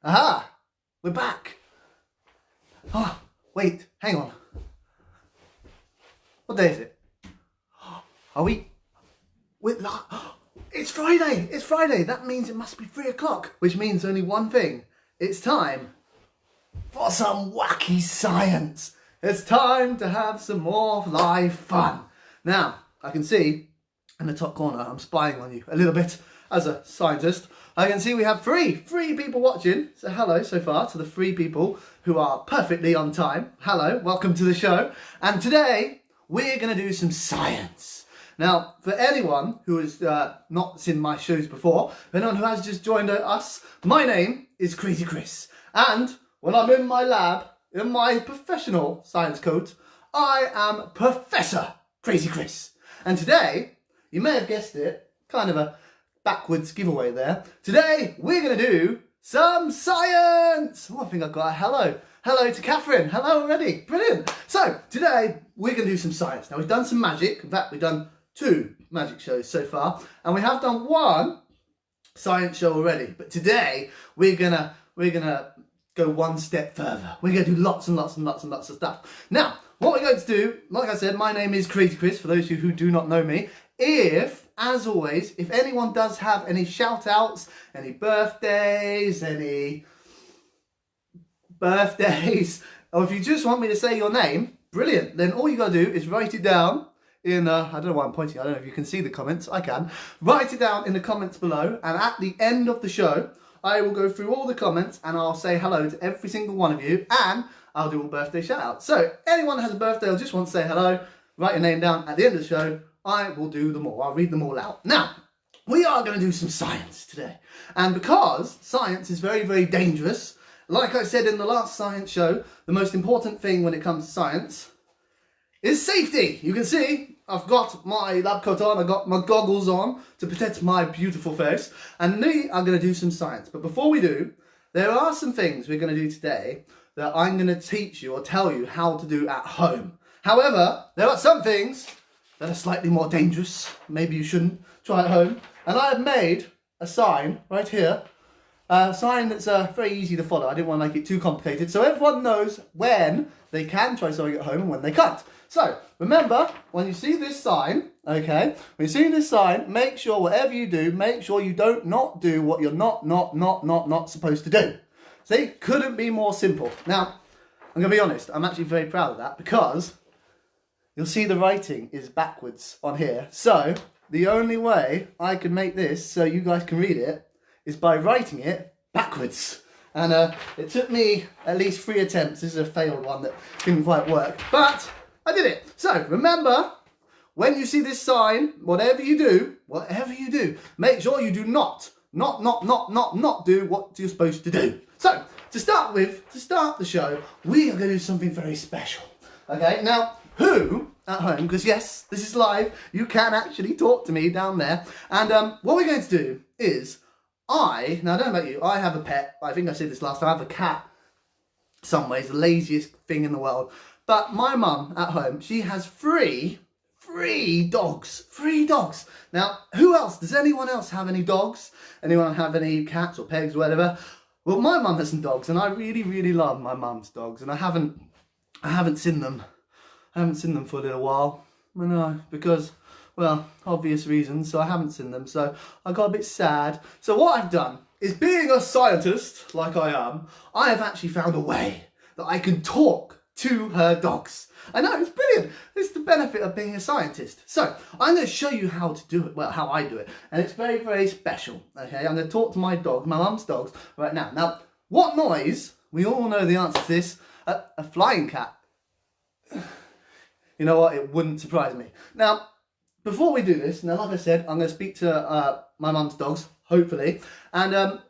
Aha! We're back. Oh, wait, hang on. What day is it? Are we? It's Friday. It's Friday. That means it must be 3 o'clock, which means only one thing. It's time for some wacky science. It's time to have some more live fun. Now, I can see in the top corner, I'm spying on you a little bit as a scientist. I can see we have three people watching. So hello so far to the 3 people who are perfectly on time. Hello, welcome to the show. And today we're going to do some science. Now, for anyone who has not seen my shows before, for anyone who has just joined us, my name is Crazy Chris. And when I'm in my lab, in my professional science coat, I am Professor Crazy Chris. And today, you may have guessed it, kind of a backwards giveaway there. Today, we're going to do some science. Oh, I think I've got a hello. Hello to Catherine. Hello already. Brilliant. So, today, we're going to do some science. Now, we've done some magic. In fact, we've done 2 magic shows so far. And we have done 1 science show already. But today, we're gonna go one step further. We're going to do lots and lots of stuff. Now, what we're going to do, like I said, my name is Crazy Chris, for those of you who do not know me. As always, if anyone does have any shout outs, any birthdays, or if you just want me to say your name, brilliant, then all you got to do is write it down in, I don't know why I'm pointing, I don't know if you can see the comments, I can. Write it down in the comments below, and at the end of the show, I will go through all the comments and I'll say hello to every single one of you, and I'll do a birthday shout out. So, anyone that has a birthday or just wants to say hello, write your name down at the end of the show. I will do them all. I'll read them all out. Now, we are going to do some science today. And because science is very, very dangerous, like I said in the last science show, the most important thing when it comes to science is safety. You can see I've got my lab coat on, I've got my goggles on to protect my beautiful face, and we are going to do some science. But before we do, there are some things we're going to do today that I'm going to teach you or tell you how to do at home. However, there are some things that are slightly more dangerous. Maybe you shouldn't try at home. And I have made a sign right here, a sign that's very easy to follow. I didn't want to make it too complicated, so everyone knows when they can try something at home and when they can't. So remember, when you see this sign, okay, when you see this sign, make sure whatever you do, make sure you don't not do what you're not supposed to do. See, couldn't be more simple. Now, I'm going to be honest, I'm actually very proud of that because you'll see the writing is backwards on here. So the only way I can make this so you guys can read it is by writing it backwards. And it took me at least 3 attempts. This is a failed one that didn't quite work, but I did it. So remember, when you see this sign, whatever you do, make sure you do not do what you're supposed to do. So to start the show, we are going to do something very special. Okay, now who at home, because yes, this is live, you can actually talk to me down there. And what we're going to do is, now I don't know about you, I have a pet. I think I said this last time, I have a cat. Some ways, the laziest thing in the world. But my mum at home, she has 3 dogs. 3 dogs. Now, who else? Does anyone else have any dogs? Anyone have any cats or pegs or whatever? Well, my mum has some dogs, and I really, really love my mum's dogs, and I haven't seen them. I haven't seen them for a little while. I know, because, well, obvious reasons, so I haven't seen them. So I got a bit sad. So what I've done is, being a scientist, like I am, I have actually found a way that I can talk to her dogs. I know, it's brilliant. It's the benefit of being a scientist. So I'm going to show you how to do it, well, how I do it. And it's very, very special. Okay, I'm going to talk to my dog, my mum's dogs, right now. Now, what noise? We all know the answer to this. A flying cat. You know what? It wouldn't surprise me. Now, before we do this, now like I said, I'm going to speak to my mum's dogs, hopefully. And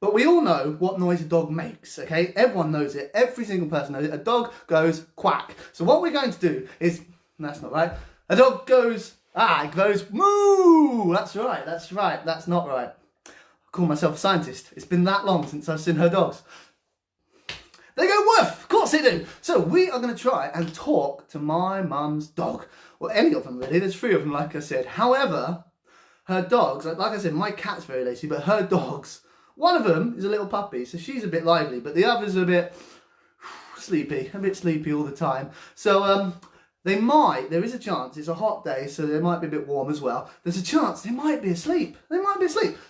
but we all know what noise a dog makes, okay? Everyone knows it. Every single person knows it. A dog goes quack. So what we're going to do is, that's not right. A dog goes, it goes moo. That's right. That's not right. I call myself a scientist. It's been that long since I've seen her dogs. They go woof, of course they do. So we are going to try and talk to my mum's dog. Well, any of them really, there's 3 of them like I said. However, her dogs, like I said, my cat's very lazy, but her dogs, one of them is a little puppy, so she's a bit lively, but the others are a bit sleepy all the time. So there is a chance, it's a hot day, so they might be a bit warm as well. There's a chance they might be asleep.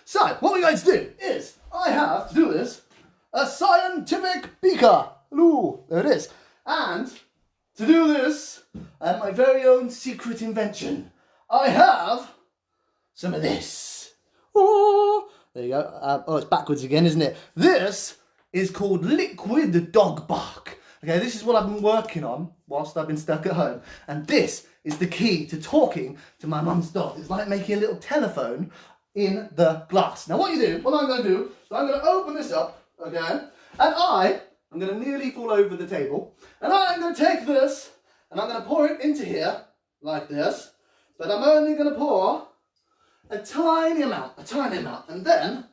So what we're going to do is, I have to do this, a scientific beaker. Ooh, there it is. And to do this, I have my very own secret invention. I have some of this. Oh, there you go. Oh, it's backwards again, isn't it? This is called liquid dog bark. Okay, this is what I've been working on whilst I've been stuck at home. And this is the key to talking to my mum's dog. It's like making a little telephone in the glass. Now what I'm going to do, so I'm going to open this up, okay? And I'm going to nearly fall over the table. And I'm going to take this, and I'm going to pour it into here, like this. But I'm only going to pour a tiny amount. And then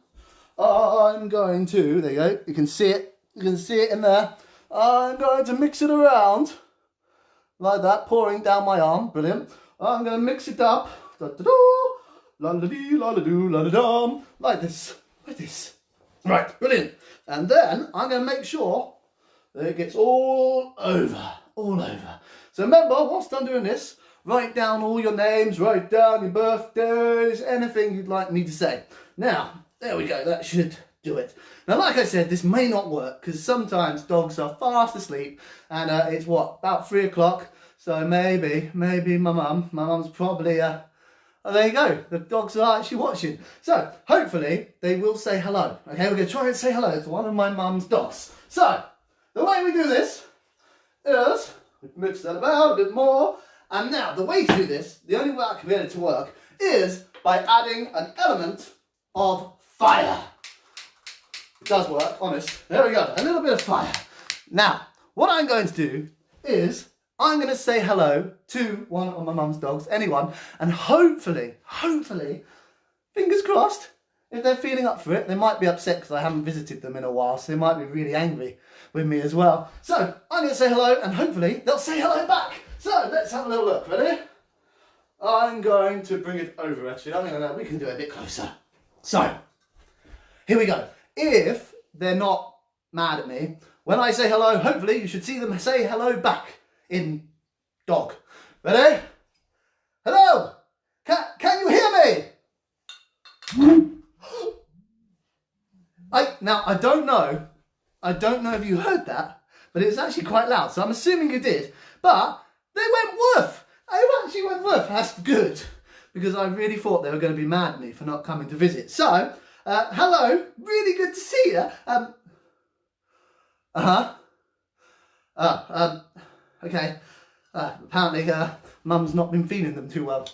I'm going to, there you go, you can see it in there. I'm going to mix it around, like that, pouring down my arm, brilliant. I'm going to mix it up, la-la-dee, la-la-doo, la-la-dum, like this. Right, brilliant. And then I'm going to make sure that it gets all over. So remember, whilst I'm doing this, write down all your names, write down your birthdays, anything you'd like me to say. Now, there we go, that should do it. Now, like I said, this may not work because sometimes dogs are fast asleep and it's what, about 3 o'clock. So maybe my mum's probably, oh, there you go, the dogs are actually watching. So hopefully they will say hello. Okay, we're going to try and say hello to one of my mum's dogs. So the way we do this is, mix that about a bit more. And now the way to do this, the only way I can get it to work is by adding an element of fire. It does work, honest. There we go, a little bit of fire. Now, what I'm going to do is I'm going to say hello to one of my mum's dogs, anyone, and hopefully, fingers crossed, if they're feeling up for it, they might be upset because I haven't visited them in a while, so they might be really angry with me as well. So, I'm going to say hello, and hopefully they'll say hello back. So, let's have a little look. Ready? I'm going to bring it over, actually. I mean, we can do it a bit closer. So, here we go. If they're not mad at me, when I say hello, hopefully you should see them say hello back in dog. Ready? Hello! Can you hear me? I don't know if you heard that, but it was actually quite loud, so I'm assuming you did. But they went woof! I actually went woof. That's good, because I really thought they were going to be mad at me for not coming to visit. So, hello, really good to see you. Okay. Apparently, Mum's not been feeding them too well.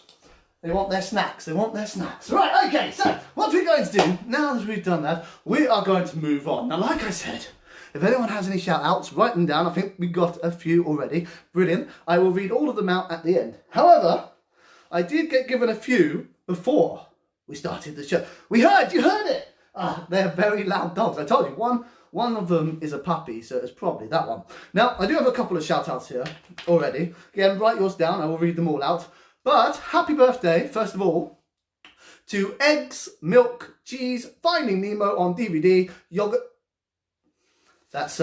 They want their snacks. Right, okay, so what we're going to do, now that we've done that, we are going to move on. Now, like I said, if anyone has any shout-outs, write them down. I think we got a few already. Brilliant. I will read all of them out at the end. However, I did get given a few before we started the show. You heard it. They're very loud dogs. I told you, one of them is a puppy, so it's probably that one. Now, I do have a couple of shout-outs here already. Again, write yours down. I will read them all out. But happy birthday, first of all, to Eggs, Milk, Cheese, Finding Nemo on DVD, Yogurt. That's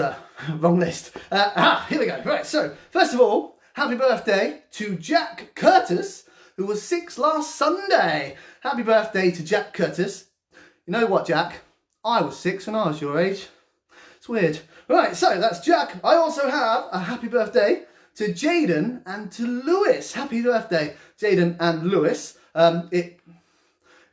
wrong list. Here we go. Right, so first of all, happy birthday to Jack Curtis, who was 6 last Sunday. Happy birthday to Jack Curtis. You know what, Jack? I was 6 when I was your age. It's weird. Right, so that's Jack. I also have a happy birthday to Jaden and to Lewis. Happy birthday, Jaden and Lewis. It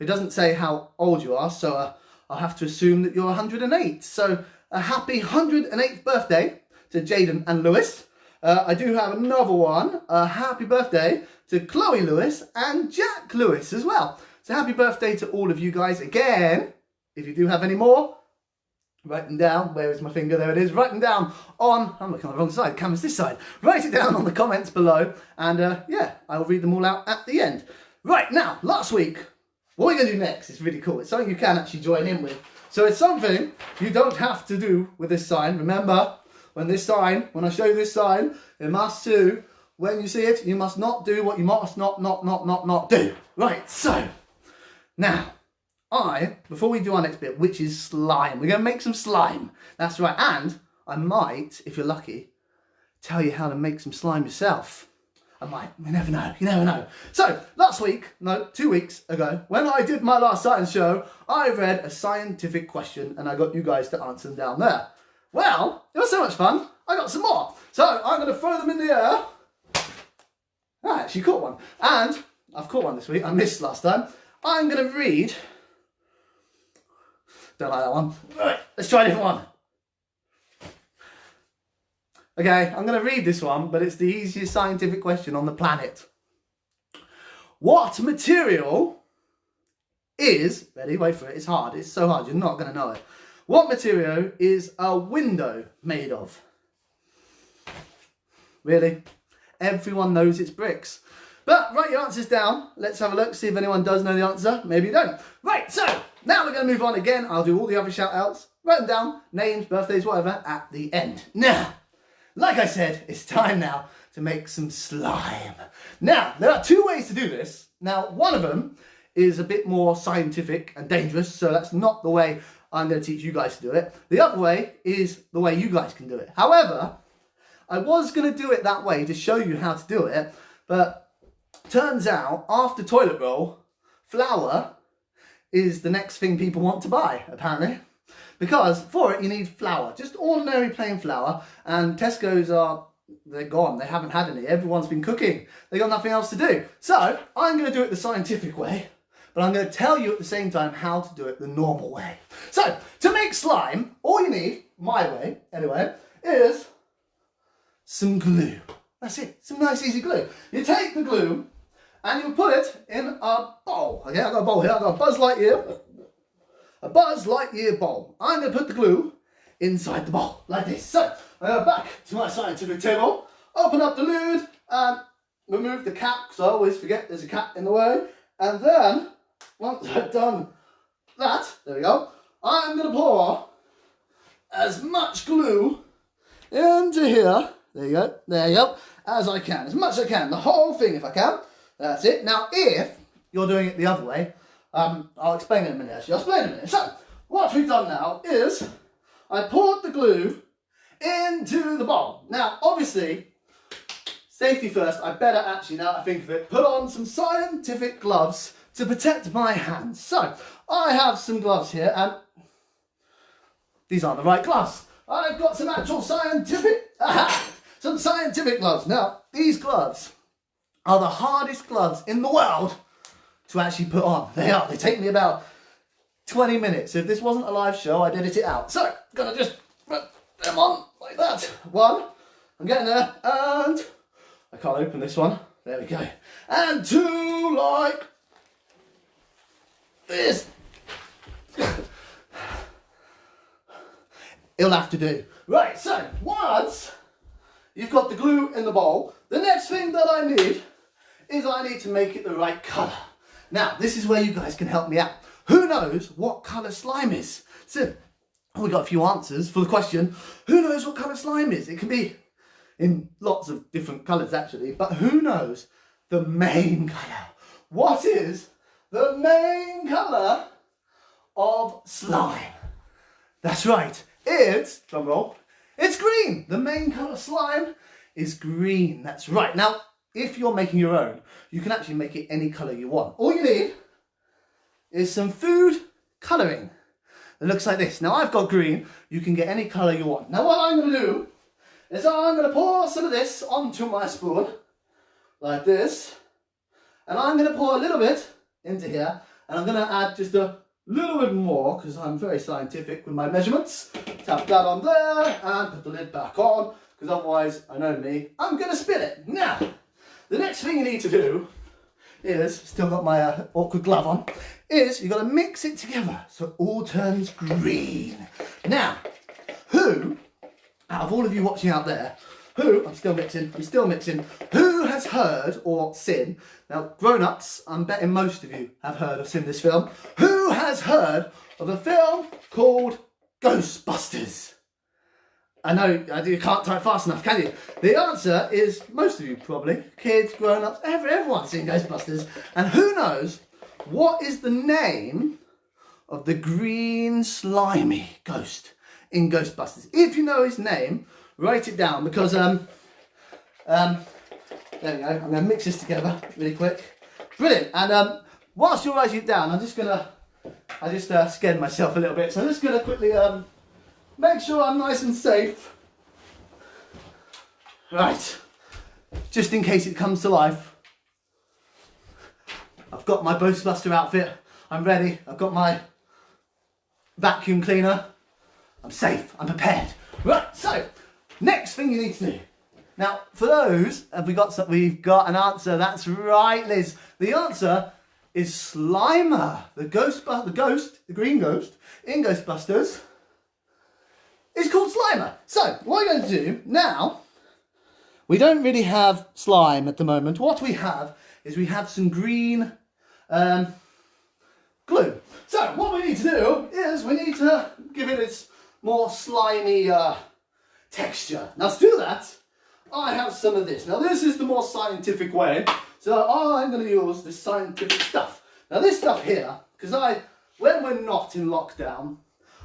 doesn't say how old you are, so I'll have to assume that you're 108. So a happy 108th birthday to Jaden and Lewis. I do have another one. A happy birthday to Chloe Lewis and Jack Lewis as well. So happy birthday to all of you guys again. If you do have any more, write them down. Where is my finger? There it is. Write them down on, I'm looking on the wrong side, camera's this side. Write it down on the comments below. And yeah, I'll read them all out at the end. Right, now, last week, what we're going to do next is really cool. It's something you can actually join in with. So it's something you don't have to do with this sign. Remember, when I show you this sign, it must do, when you see it, you must not do what you must not do. Right, so, now, before we do our next bit, which is slime, we're going to make some slime. That's right. And I might, if you're lucky, tell you how to make some slime yourself. I might. You never know. You never know. So, last week, no, 2 weeks ago, when I did my last science show, I read a scientific question and I got you guys to answer them down there. Well, it was so much fun, I got some more. So, I'm going to throw them in the air. I actually caught one. And I've caught one this week. I missed last time. I'm going to read. Don't like that one. Right, let's try a different one. Okay, I'm going to read this one, but it's the easiest scientific question on the planet. What material is, ready, wait for it, it's hard, it's so hard, you're not going to know it. What material is a window made of? Really? Everyone knows it's bricks. But write your answers down. Let's have a look, see if anyone does know the answer. Maybe you don't. Right, so now we're going to move on again. I'll do all the other shout outs. Write them down, names, birthdays, whatever, at the end. Now, like I said, it's time now to make some slime. Now, there are 2 ways to do this. Now, one of them is a bit more scientific and dangerous, so that's not the way I'm going to teach you guys to do it. The other way is the way you guys can do it. However, I was going to do it that way to show you how to do it, but turns out after toilet roll, flour is the next thing people want to buy, apparently. Because for it, you need flour, just ordinary plain flour, and Tesco's they're gone, they haven't had any, everyone's been cooking, they got nothing else to do. So, I'm going to do it the scientific way, but I'm going to tell you at the same time how to do it the normal way. So, to make slime, all you need, my way anyway, is some glue. That's it, some nice easy glue. You take the glue and you put it in a bowl. Okay, I've got a bowl here, I've got a Buzz Lightyear bowl. I'm going to put the glue inside the bowl, like this. So, I go back to my scientific table, open up the lid, and remove the cap, because I always forget there's a cap in the way. And then, once I've done that, there we go, I'm going to pour as much glue into here, there you go, as I can, as much as I can, the whole thing if I can. That's it. Now, if you're doing it the other way, I'll explain in a minute, actually. I'll explain in a minute. So, what we've done now is I poured the glue into the bowl. Now, obviously, safety first, I better actually, now I think of it, put on some scientific gloves to protect my hands. So, I have some gloves here, and these aren't the right gloves. I've got some actual scientific gloves. Now, these gloves are the hardest gloves in the world to actually put on. They are. They take me about 20 minutes. If this wasn't a live show, I'd edit it out. So, I'm going to just put them on like that. One, I'm getting there, and I can't open this one. There we go. And two, like this. It'll have to do. Right, so once you've got the glue in the bowl, the next thing that I need is I need to make it the right colour. Now, this is where you guys can help me out. Who knows what colour slime is? So, we got a few answers for the question. Who knows what colour slime is? It can be in lots of different colours, actually. But who knows the main colour? What is the main colour of slime? That's right. It's, drum roll, it's green. The main colour of slime is green. That's right. Now, if you're making your own, you can actually make it any colour you want. All you need is some food colouring. It looks like this. Now, I've got green. You can get any colour you want. Now, what I'm going to do is I'm going to pour some of this onto my spoon, like this. And I'm going to pour a little bit into here. And I'm going to add just a little bit more, because I'm very scientific with my measurements. Tap that on there and put the lid back on, because otherwise, I know me, I'm going to spill it. Now, the next thing you need to do is, still got my awkward glove on, is you've got to mix it together so it all turns green. Now, who, out of all of you watching out there, I'm still mixing, who has heard or seen, now grown-ups, I'm betting most of you have heard or seen this film, who has heard of a film called Ghostbusters? I know, you can't type fast enough, can you? The answer is most of you probably, kids, grown-ups, everyone's seen Ghostbusters. And who knows what is the name of the green slimy ghost in Ghostbusters. If you know his name, write it down, because there we go. I'm going to mix this together really quick. Brilliant. And whilst you're writing it down, I just scared myself a little bit, so I'm just going to quickly make sure I'm nice and safe. Right, just in case it comes to life. I've got my Ghostbuster outfit. I'm ready. I've got my vacuum cleaner. I'm safe. I'm prepared. Right, so next thing you need to do. Now, for those, we've got an answer. That's right, Liz. The answer is Slimer. The green ghost in Ghostbusters is called Slimer. So, what we're going to do now, we don't really have slime at the moment. What we have is we have some green glue. So, what we need to do is we need to give it its more slimy texture. Now, to do that, I have some of this. Now, this is the more scientific way. So, I'm going to use this scientific stuff. Now, this stuff here, because when we're not in lockdown,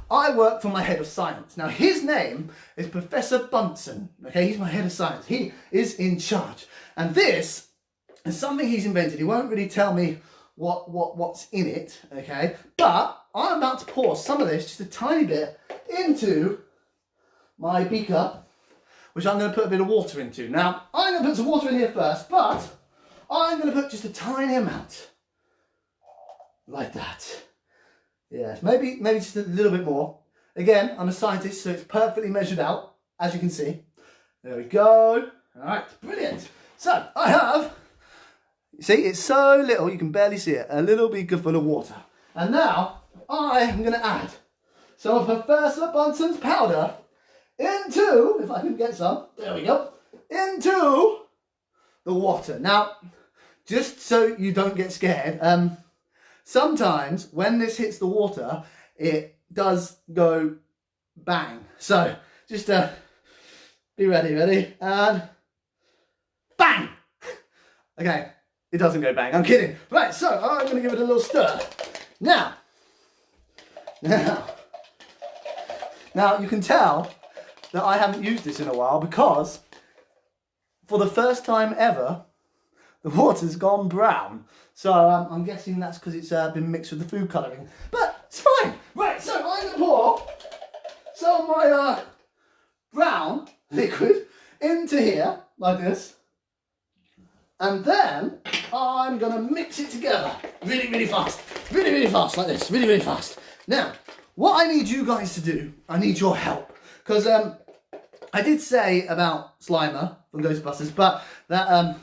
I work for my head of science. Now, his name is Professor Bunsen. Okay, he's my head of science. He is in charge. And this is something he's invented. He won't really tell me what's in it, okay? But I'm about to pour some of this, just a tiny bit, into my beaker, which I'm going to put a bit of water into. Now, I'm going to put some water in here first, but I'm going to put just a tiny amount. Like that. Yes, maybe just a little bit more. Again, I'm a scientist, so it's perfectly measured out, as you can see. There we go. All right, brilliant. So, I have, see, it's so little, you can barely see it, a little beaker full of water. And now, I am going to add some of Professor Bunsen's powder into, if I can get some, there we go, into the water. Now, just so you don't get scared, sometimes when this hits the water, it does go bang. So just be ready, and bang! Okay, it doesn't go bang, I'm kidding. Right, so I'm going to give it a little stir. Now you can tell that I haven't used this in a while, because for the first time ever, the water's gone brown. So I'm guessing that's because it's been mixed with the food colouring. But it's fine. Right, so I'm going to pour some of my brown liquid into here, like this. And then I'm going to mix it together really fast. Really fast, like this. Really fast. Now, what I need you guys to do, I need your help. Because I did say about Slimer from Ghostbusters, but that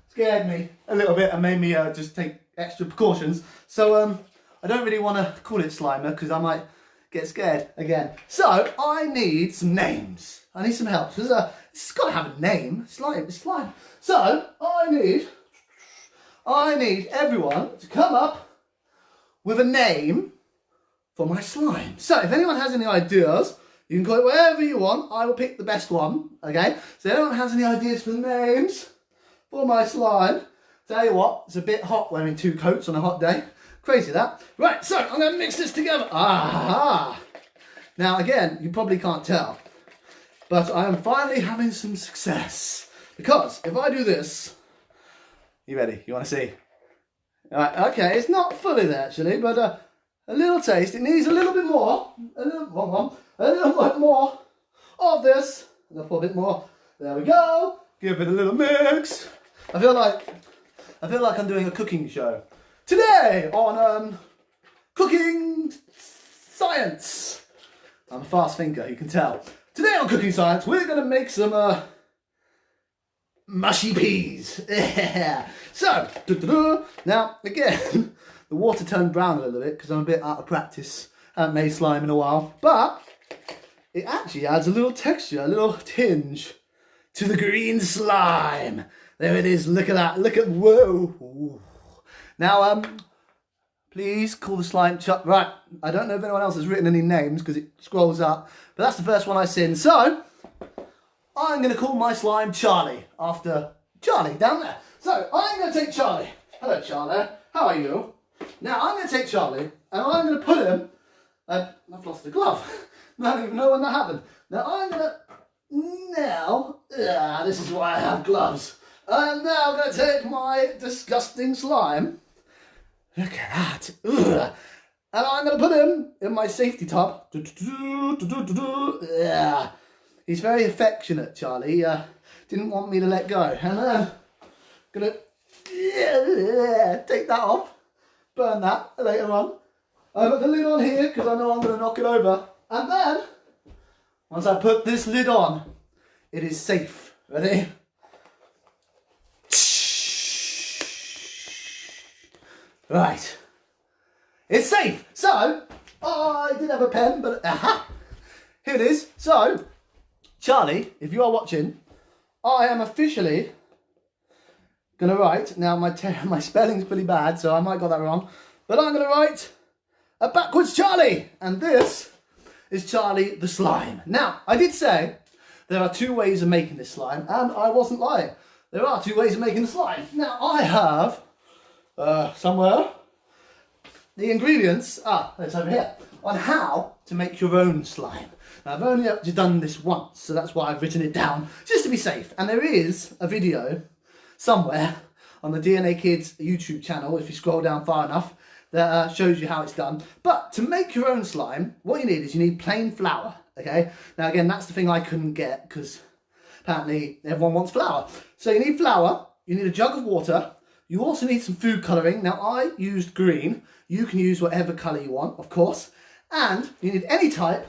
scared me a little bit and made me just take extra precautions. So I don't really want to call it Slimer, because I might get scared again. So I need some names. I need some help. Because it's got to have a name. It's slime. So I need everyone to come up with a name for my slime. So if anyone has any ideas, you can call it whatever you want. I will pick the best one. Okay. So if anyone has any ideas for the names for my slime, tell you what, it's a bit hot wearing two coats on a hot day. Crazy that. Right, so I'm going to mix this together. Aha! Now again, you probably can't tell, but I am finally having some success. Because if I do this, you ready? You want to see? Right, okay, it's not fully there actually, but a little taste. It needs a little bit more. A little bit more of this. And I'll put a bit more. There we go. Give it a little mix. I feel like I'm doing a cooking show. Today on Cooking Science. I'm a fast thinker, you can tell. Today on Cooking Science, we're going to make some mushy peas. So, now again, the water turned brown a little bit because I'm a bit out of practice. Haven't made slime in a while, but it actually adds a little texture, a little tinge to the green slime. There it is. Look at that. Look at, whoa. Ooh. Now, please call the slime right. I don't know if anyone else has written any names because it scrolls up, but that's the first one I've seen. So I'm going to call my slime Charlie after Charlie down there. So I'm going to take Charlie. Hello, Charlie. How are you? Now I'm going to take Charlie and I'm going to put him. I've lost the glove. I don't even know when that happened. Now I'm going to. This is why I have gloves. I'm now going to take my disgusting slime. Look at that. Ugh. And I'm going to put him in my safety tub. He's very affectionate, Charlie. Didn't want me to let go. And I'm going to take that off. Burn that later on. I put the lid on here because I know I'm going to knock it over. And then, once I put this lid on, it is safe. Ready? Right. It's safe. So, I did have a pen, but here it is. So, Charlie, if you are watching, I am officially going to write. Now, my spelling's pretty bad, so I might got that wrong. But I'm going to write a backwards Charlie. And this is Charlie the Slime. Now, I did say there are 2 ways of making this slime, and I wasn't lying. There are 2 ways of making the slime. Now, I have somewhere the ingredients, it's over here, on how to make your own slime. Now, I've only done this once, so that's why I've written it down, just to be safe. And there is a video somewhere on the DNA Kids YouTube channel, if you scroll down far enough, that shows you how it's done. But to make your own slime, what you need is you need plain flour, okay? Now, again, that's the thing I couldn't get, because apparently everyone wants flour. So you need flour, you need a jug of water, you also need some food colouring. Now, I used green. You can use whatever colour you want, of course. And you need any type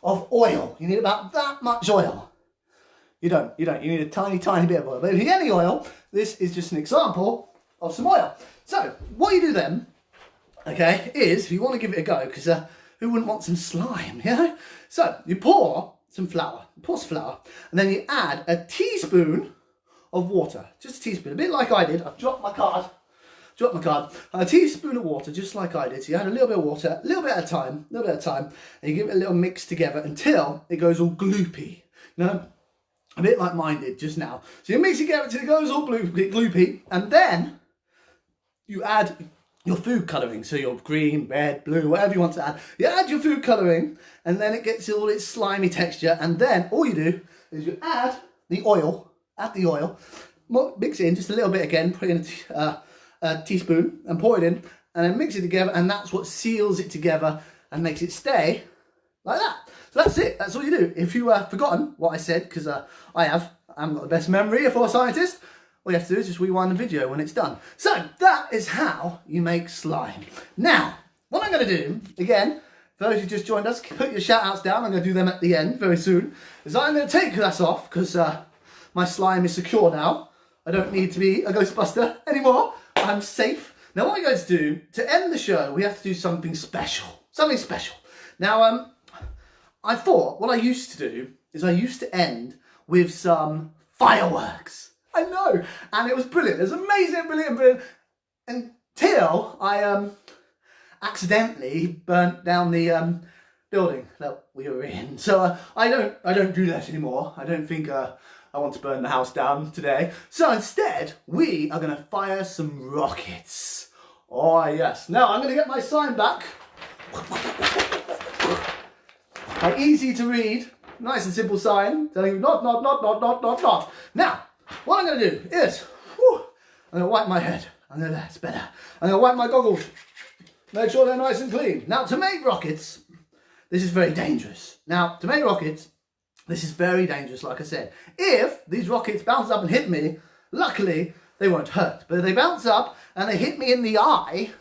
of oil. You need about that much oil. You don't. You need a tiny, tiny bit of oil. But if you need any oil, this is just an example of some oil. So, what you do then, okay, is, if you want to give it a go, because who wouldn't want some slime, you know? So, you pour some flour. And then you add a teaspoon of water, just a teaspoon, a bit like I did. I've dropped my card, a teaspoon of water, just like I did. So you add a little bit of water, a little bit at a time, and you give it a little mix together until it goes all gloopy, you know, a bit like mine did just now. So you mix it together until it goes all gloopy, and then you add your food colouring, so your green, red, blue, whatever you want to add. You add your food colouring, and then it gets all its slimy texture, and then all you do is you add the oil, mix it in just a little bit again, put in a teaspoon and pour it in, and then mix it together, and that's what seals it together and makes it stay like that. So that's it, that's all you do. If you forgotten what I said, because I haven't got the best memory for a scientist, all you have to do is just rewind the video when it's done. So that is how you make slime. Now, what I'm going to do, again, for those who just joined us, put your shout outs down, I'm going to do them at the end very soon, is I'm going to take this off, because my slime is secure now. I don't need to be a Ghostbuster anymore. I'm safe. Now what we're going to do, to end the show, we have to do something special. Now, I thought what I used to do is I used to end with some fireworks. I know. And it was brilliant. It was amazing, brilliant. Until I accidentally burnt down the building that we were in. So I don't do that anymore. I don't think I want to burn the house down today. So instead, we are going to fire some rockets. Oh yes. Now I'm going to get my sign back. My easy to read, nice and simple sign telling you not. Now, what I'm going to do is, I'm going to wipe my head. That's better. I'm going to wipe my goggles. Make sure they're nice and clean. Now, to make rockets, this is very dangerous. This is very dangerous, like I said. If these rockets bounce up and hit me, luckily, they won't hurt. But if they bounce up and they hit me in the eye,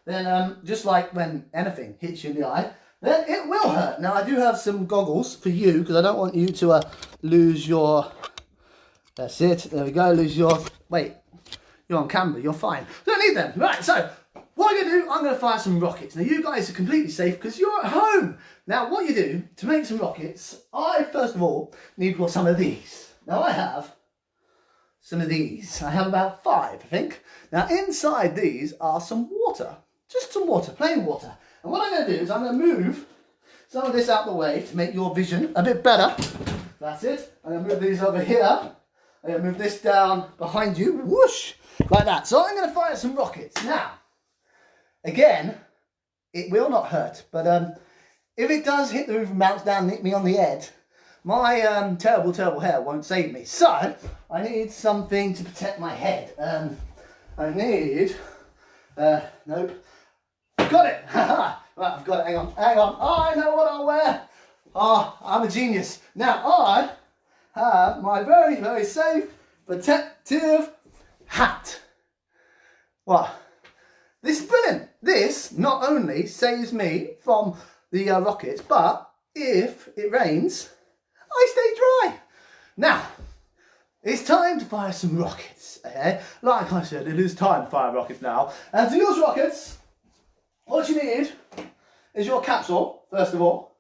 then just like when anything hits you in the eye, then it will hurt. Now, I do have some goggles for you, because I don't want you to lose your... That's it. There we go. Lose your... Wait. You're on camera. You're fine. Don't need them. Right, so... What I'm going to do, I'm going to fire some rockets. Now, you guys are completely safe because you're at home. Now, what you do to make some rockets, I, first of all, need some of these. Now, I have some of these. I have about 5, I think. Now, inside these are some water. Just some water, plain water. And what I'm going to do is I'm going to move some of this out of the way to make your vision a bit better. That's it. I'm going to move these over here. I'm going to move this down behind you. Whoosh! Like that. So I'm going to fire some rockets. Now, again, it will not hurt, but if it does hit the roof and bounce down and hit me on the head, my terrible, terrible hair won't save me. So, I need something to protect my head. I need, nope, got it, right, I've got it, hang on, I know what I'll wear. Oh, I'm a genius. Now, I have my very, very safe, protective hat. What? This is brilliant. This not only saves me from the rockets, but if it rains, I stay dry. Now, it's time to fire some rockets. Okay? Like I said, it is time to fire rockets now. And to use rockets, what you need is your capsule, first of all.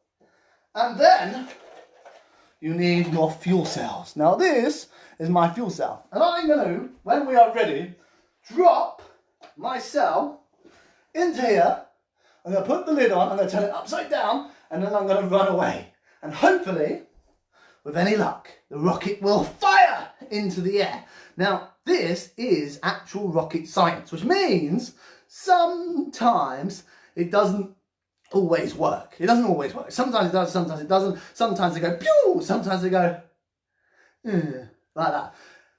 And then you need your fuel cells. Now this is my fuel cell. And I'm going to, when we are ready, drop my cell into here. I'm going to put the lid on, I'm going to turn it upside down, and then I'm going to run away. And hopefully, with any luck, the rocket will fire into the air. Now, this is actual rocket science, which means sometimes it doesn't always work. It doesn't always work. Sometimes it does, sometimes it doesn't. Sometimes they go pew, sometimes they go like that.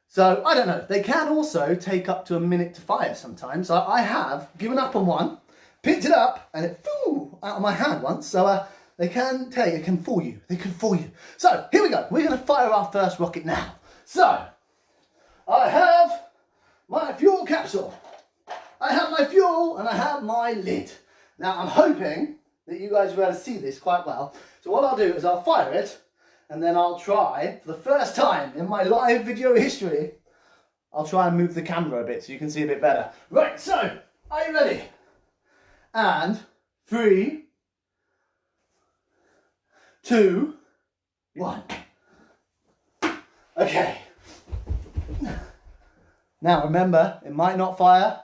So, I don't know. They can also take up to a minute to fire sometimes. So I have given up on one, picked it up, and it flew out of my hand once. So they can take, it can fool you. They can fool you. So, here we go. We're going to fire our first rocket now. So, I have my fuel capsule. I have my fuel and I have my lid. Now, I'm hoping that you guys will be able to see this quite well. So what I'll do is I'll fire it, and then I'll try, for the first time in my live video history, I'll try and move the camera a bit so you can see a bit better. Right, so, are you ready? And 3, 2, 1. Okay. Now remember, it might not fire,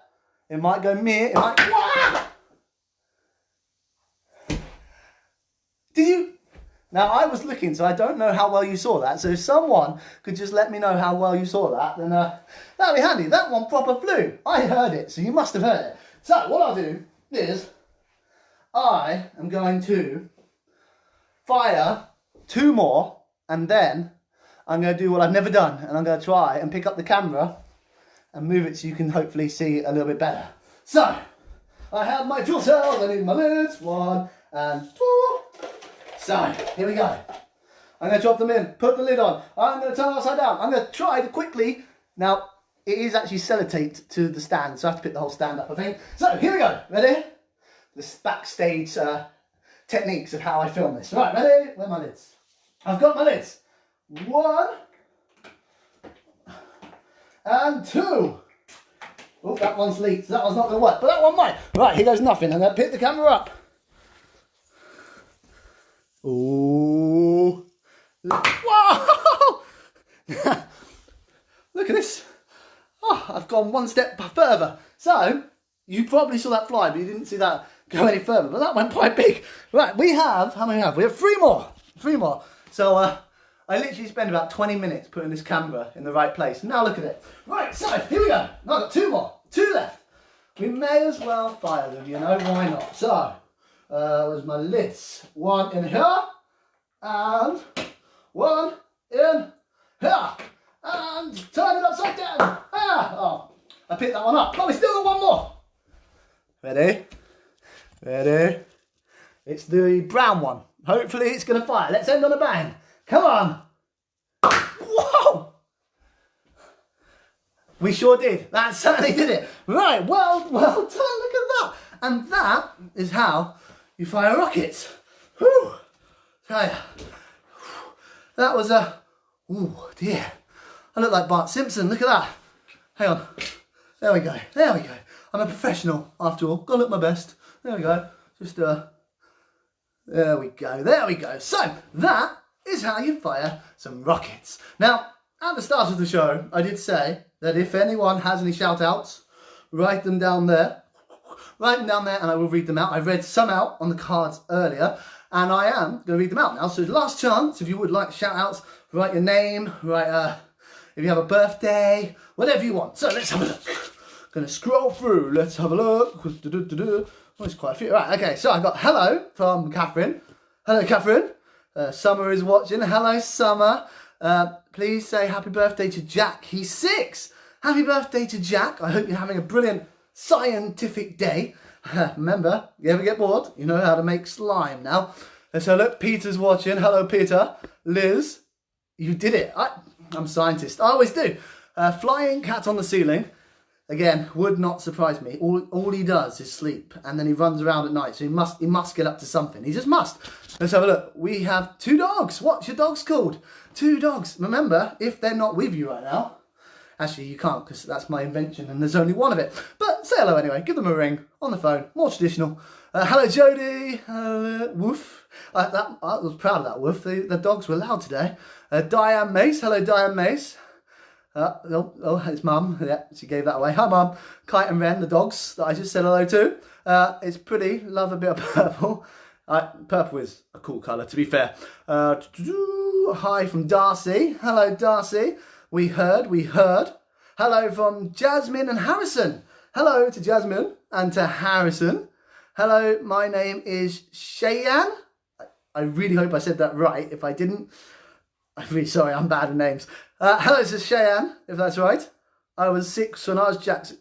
it might go meh, it might... Wah! Did you? Now I was looking, so I don't know how well you saw that. So if someone could just let me know how well you saw that, then that'd be handy. That one proper flew. I heard it, so you must have heard it. So what I'll do is, I am going to fire 2 more, and then I'm going to do what I've never done, and I'm going to try and pick up the camera and move it so you can hopefully see it a little bit better. So, I have my fuel cells, I need my lids, 1 and 2. So, here we go. I'm going to drop them in, put the lid on, I'm going to turn it upside down, I'm going to try to quickly, now it is actually sellotaped to the stand, so I have to pick the whole stand up I think. So, here we go, ready? This backstage techniques of how I film this. Right, ready? Where are my lids? I've got my lids. 1 and 2. Oh, that one's leaked, so that one's not going to work, but that one might. Right, here goes nothing. I'm going to pick the camera up. Oh, whoa! Look at this. Oh, I've gone one step further. So, you probably saw that fly, but you didn't see that go any further. But that went quite big. Right, we have, how many have we? We have 3 more. 3 more. So, I literally spent about 20 minutes putting this camera in the right place. Now look at it. Right, so, here we go. Now I've got 2 more. 2 left. We may as well fire them, you know, why not? So, where's my lids? 1 in here, and 1 in here, and turn it upside down. Oh, I picked that one up. But we still got 1 more. Ready? Ready? It's the brown one. Hopefully it's going to fire. Let's end on a bang. Come on. Whoa! We sure did. That certainly did it. Right, well done. Look at that. And that is how you fire rockets. Whew. Tell ya. That was a... Oh dear. I look like Bart Simpson. Look at that. Hang on. There we go. There we go. I'm a professional after all. Gotta look my best. There we go. Just there we go. There we go. So that is how you fire some rockets. Now, at the start of the show, I did say that if anyone has any shout outs, write them down there. Write them down there and I will read them out. I read some out on the cards earlier and I am going to read them out now. So last chance, if you would like shout outs, write your name, write if you have a birthday, whatever you want. So let's have a look. Gonna scroll through. Let's have a look. Oh, there's quite a few. Right, okay, so I got hello from Catherine. Hello, Catherine. Summer is watching. Hello, Summer. Please say happy birthday to Jack. He's 6. Happy birthday to Jack. I hope you're having a brilliant scientific day. Remember, you ever get bored? You know how to make slime now. So look, Peter's watching. Hello, Peter. Liz, you did it. I'm a scientist. I always do. Flying cat on the ceiling. Again, would not surprise me. All he does is sleep, and then he runs around at night. So he must get up to something. He just must. Let's have a look. We have 2 dogs. What's your dogs called? 2 dogs. Remember, if they're not with you right now, actually you can't because that's my invention and there's only one of it. But say hello anyway. Give them a ring on the phone. More traditional. Hello, Jodie. Woof. I was proud of that woof. The dogs were loud today. Diane Mace. Hello, Diane Mace. It's Mum. Yeah, she gave that away. Hi, Mum. Kite and Ren, the dogs that I just said hello to. It's pretty. Love a bit of purple. Purple is a cool colour, to be fair. Hi from Darcy. Hello, Darcy. We heard. Hello from Jasmine and Harrison. Hello to Jasmine and to Harrison. Hello, my name is Cheyenne. I really hope I said that right. If I didn't, I'm really sorry, I'm bad at names. Hello to Cheyenne, if that's right. I was 6 when I was Jack's.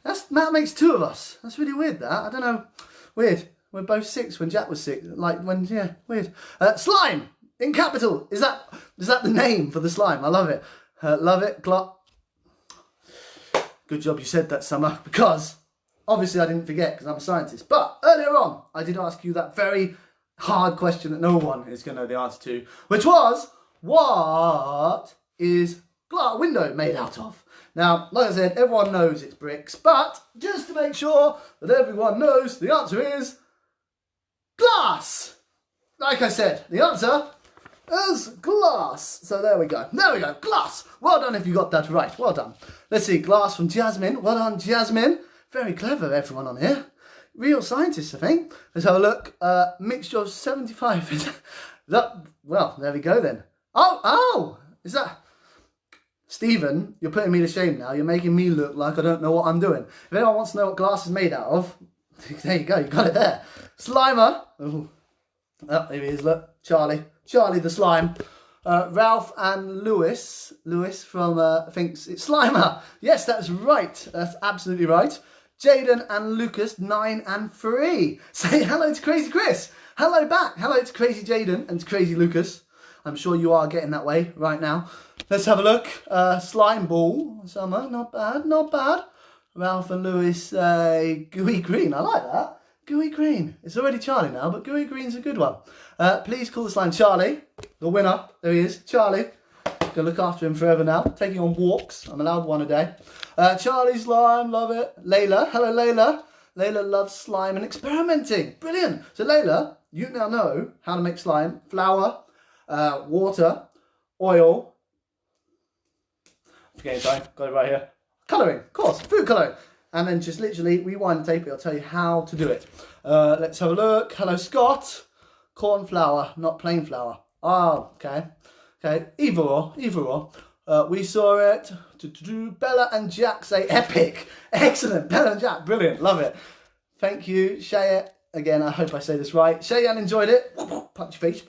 That makes 2 of us. That's really weird, that. I don't know. Weird. We're both 6 when Jack was 6. Like when, yeah, weird. Slime, in capital. Is that the name for the slime? I love it. Love it. Good job you said that, Summer, because obviously I didn't forget because I'm a scientist. But earlier on, I did ask you that very hard question that no one is going to know the answer to, which was, what is glass window made out of? Now, like I said, everyone knows it's bricks, but just to make sure that everyone knows, the answer is glass. Like I said, the answer is glass. So there we go. There we go. Glass. Well done if you got that right. Well done. Let's see. Glass from Jasmine. Well done, Jasmine. Very clever, everyone on here. Real scientists, I think. Let's have a look. Mixture of 75. Well, there we go then. Oh, is that... Stephen, you're putting me to shame now. You're making me look like I don't know what I'm doing. If anyone wants to know what glass is made out of, there you go. You got it there. Slimer. Ooh. Oh, there he is, look. Charlie the slime. Ralph and Lewis from, thinks it's Slimer. Yes, that's right. That's absolutely right. Jaden and Lucas, 9 and 3. Say hello to Crazy Chris. Hello back. Hello to Crazy Jaden and to Crazy Lucas. I'm sure you are getting that way right now. Let's have a look. Slime ball. Summer, not bad, not bad. Ralph and Lewis say gooey green. I like that. Gooey green. It's already Charlie now, but gooey green's a good one. Please call the slime Charlie, the winner. There he is, Charlie. Gonna look after him forever now. Taking on walks. I'm allowed 1 a day. Charlie slime, love it. Layla, hello Layla. Layla loves slime and experimenting. Brilliant. So Layla, you now know how to make slime. Flour, water, oil. Okay, sorry, got it right here. Colouring, of course, food colouring. And then just literally rewind the tape, it'll tell you how to do it. Let's have a look. Hello, Scott. Corn flour, not plain flour. Oh, okay. Okay, either or. We saw it. Bella and Jack say epic. Excellent. Bella and Jack, brilliant. Love it. Thank you, Cheyenne. Again, I hope I say this right. Cheyenne enjoyed it. Punch your face.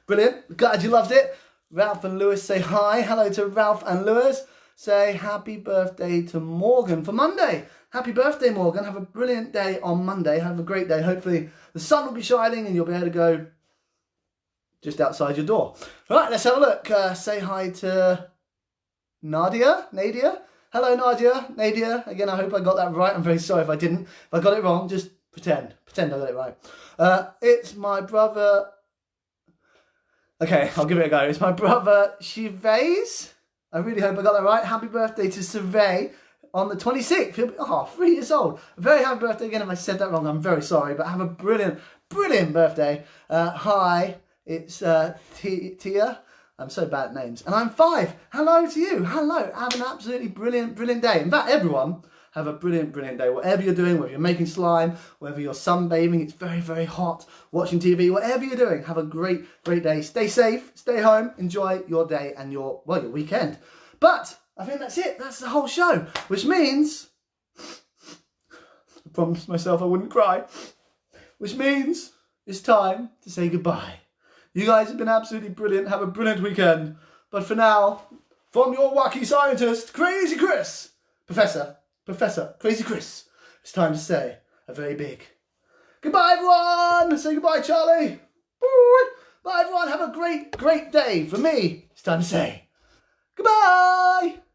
Brilliant. Glad you loved it. Ralph and Lewis say hi. Hello to Ralph and Lewis. Say happy birthday to Morgan for Monday. Happy birthday, Morgan. Have a brilliant day on Monday. Have a great day. Hopefully the sun will be shining and you'll be able to go just outside your door. Right, let's have a look. Say hi to Nadia. Hello, Nadia. Again, I hope I got that right. I'm very sorry if I didn't. If I got it wrong, just pretend I got it right. It's my brother. Okay, I'll give it a go. It's my brother Shivays. I really hope I got that right. Happy birthday to Survey on the 26th. He'll be 3 years old. A very happy birthday again. If I said that wrong, I'm very sorry. But have a brilliant birthday. Hi, it's Tia. I'm so bad at names. And I'm 5. Hello to you. Hello. Have an absolutely brilliant day. In fact, everyone, have a brilliant day. Whatever you're doing, whether you're making slime, whether you're sunbathing, it's very, very hot, watching TV, whatever you're doing, have a great day. Stay safe, stay home, enjoy your day and your weekend. But I think that's it. That's the whole show, which means promised myself I wouldn't cry. Which means it's time to say goodbye. You guys have been absolutely brilliant. Have a brilliant weekend. But for now, from your wacky scientist, Crazy Chris, Professor Crazy Chris, it's time to say a very big goodbye, everyone. Say goodbye, Charlie. Bye, everyone. Have a great day. For me, it's time to say goodbye.